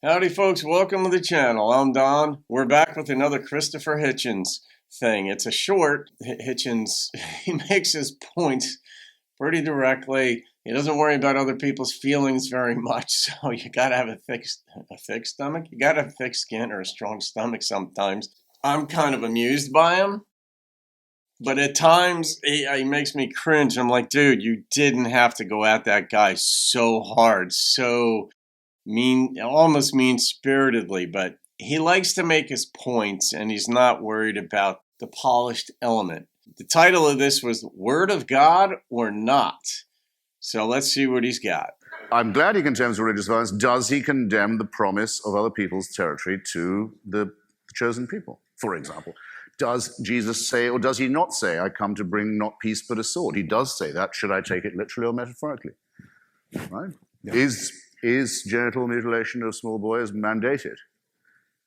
Howdy, folks. Welcome to the channel. I'm Don. We're back with another Christopher Hitchens thing. It's a short. Hitchens, he makes his points pretty directly. He doesn't worry about other people's feelings very much. So you got to have a thick stomach. You got to have thick skin or a strong stomach sometimes. I'm kind of amused by him. But at times, he makes me cringe. I'm like, dude, you didn't have to go at that guy so hard, so almost mean-spiritedly, but he likes to make his points, and he's not worried about the polished element. The title of this was Word of God or Not. So let's see what he's got. I'm glad he condemns religious violence. Does he condemn the promise of other people's territory to the chosen people, for example? Does Jesus say, or does he not say, I come to bring not peace but a sword? He does say that. Should I take it literally or metaphorically? Right? Yeah. Is genital mutilation of small boys mandated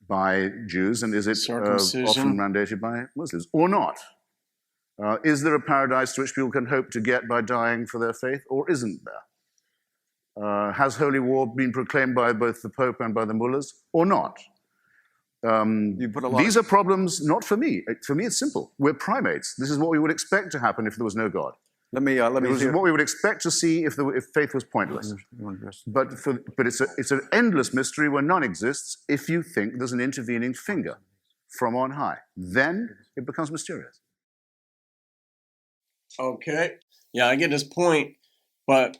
by Jews, and is it often mandated by Muslims, or not? Is there a paradise to which people can hope to get by dying for their faith, or isn't there? Has holy war been proclaimed by both the Pope and by the mullahs, or not? These are problems not for me. For me, it's simple. We're primates. This is what we would expect to happen if there was no God. Let me. This is what we would expect to see if faith was pointless. But it's an endless mystery where none exists if you think there's an intervening finger from on high. Then it becomes mysterious. Okay. Yeah, I get his point, but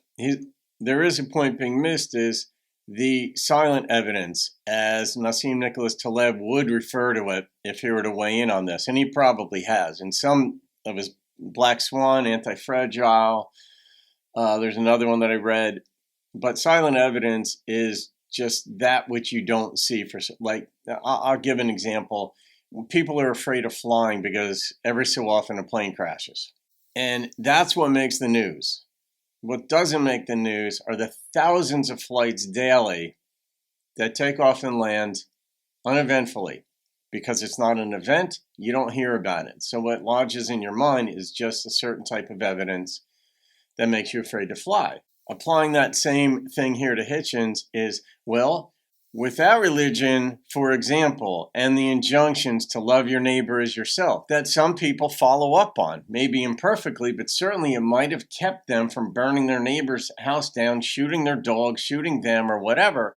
there is a point being missed is the silent evidence, as Nassim Nicholas Taleb would refer to it if he were to weigh in on this, and he probably has. In some of his Black Swan, Anti-Fragile, there's another one that I read, but silent evidence is just that which you don't see. I'll give an example. People are afraid of flying because every so often a plane crashes, and that's what makes the news. What doesn't make the news are the thousands of flights daily that take off and land uneventfully. Because it's not an event, you don't hear about it. So what lodges in your mind is just a certain type of evidence that makes you afraid to fly. Applying that same thing here to Hitchens is, well, without religion, for example, and the injunctions to love your neighbor as yourself, that some people follow up on, maybe imperfectly, but certainly it might have kept them from burning their neighbor's house down, shooting their dog, shooting them, or whatever.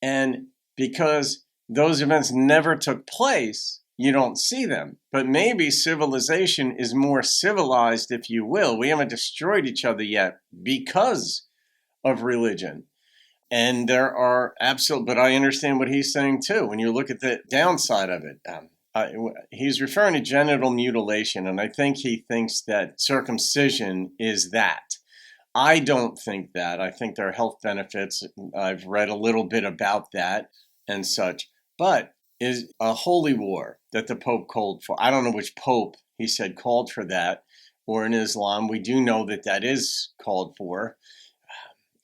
And because those events never took place, you don't see them. But maybe civilization is more civilized, if you will. We haven't destroyed each other yet because of religion. And there are but I understand what he's saying too. When you look at the downside of it, he's referring to genital mutilation, and I think he thinks that circumcision is that. I don't think that. I think there are health benefits. I've read a little bit about that and such. But is a holy war that the Pope called for. I don't know which Pope he said called for that, or in Islam. We do know that that is called for.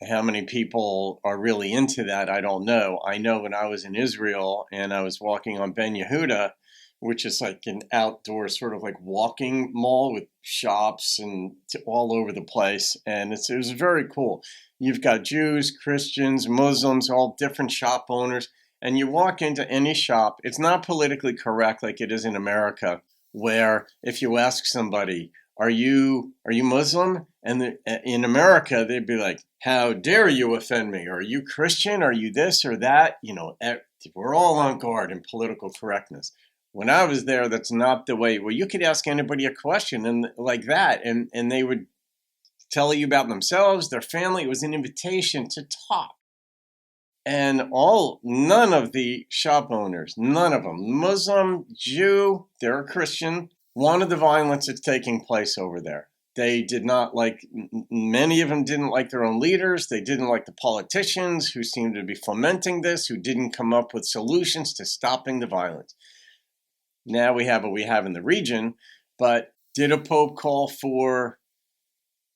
How many people are really into that, I don't know. I know when I was in Israel and I was walking on Ben Yehuda, which is like an outdoor sort of like walking mall with shops and all over the place. And it was very cool. You've got Jews, Christians, Muslims, all different shop owners. And you walk into any shop, it's not politically correct like it is in America, where if you ask somebody, are you Muslim? And in America, they'd be like, how dare you offend me? Or are you Christian? Are you this or that? We're all on guard in political correctness. When I was there, that's not the way. Well, you could ask anybody a question and like that, and they would tell you about themselves, their family. It was an invitation to talk. And none of the shop owners, none of them, Muslim, Jew, they're a Christian, wanted the violence that's taking place over there. They did not many of them didn't like their own leaders. They didn't like the politicians who seemed to be fomenting this, who didn't come up with solutions to stopping the violence. Now we have what we have in the region, but did a Pope call for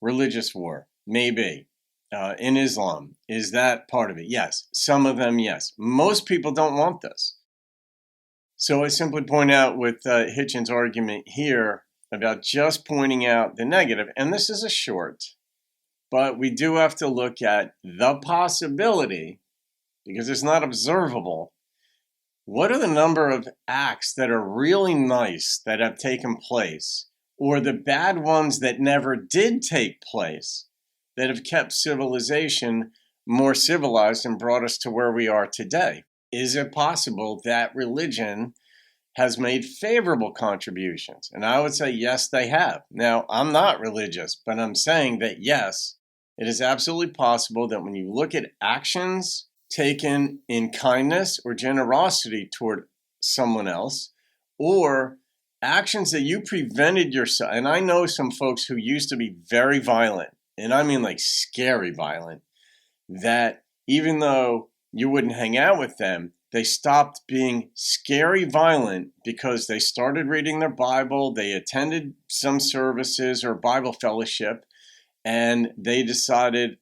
religious war? Maybe. In Islam, is that part of it? Yes. Some of them, yes. Most people don't want this. So I simply point out with Hitchens' argument here about just pointing out the negative, and this is a short, but we do have to look at the possibility because it's not observable, what are the number of acts that are really nice that have taken place, or the bad ones that never did take place, that have kept civilization more civilized and brought us to where we are today? Is it possible that religion has made favorable contributions? And I would say yes, they have. Now, I'm not religious, but I'm saying that yes, it is absolutely possible that when you look at actions taken in kindness or generosity toward someone else, or actions that you prevented yourself. And I know some folks who used to be very violent, and I mean like scary violent, that even though you wouldn't hang out with them, they stopped being scary violent because they started reading their Bible, they attended some services or Bible fellowship, and they decided,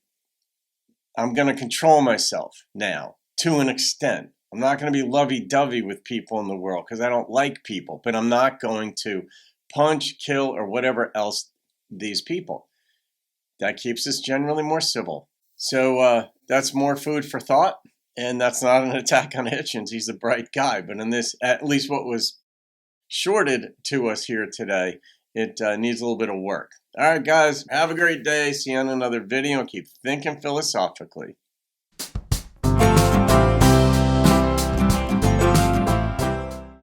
I'm going to control myself now to an extent. I'm not going to be lovey-dovey with people in the world because I don't like people, but I'm not going to punch, kill, or whatever else these people. That keeps us generally more civil. So that's more food for thought, and that's not an attack on Hitchens. He's a bright guy, but in this, at least what was shorted to us here today, it needs a little bit of work. All right, guys, have a great day. See you on another video, and keep thinking philosophically.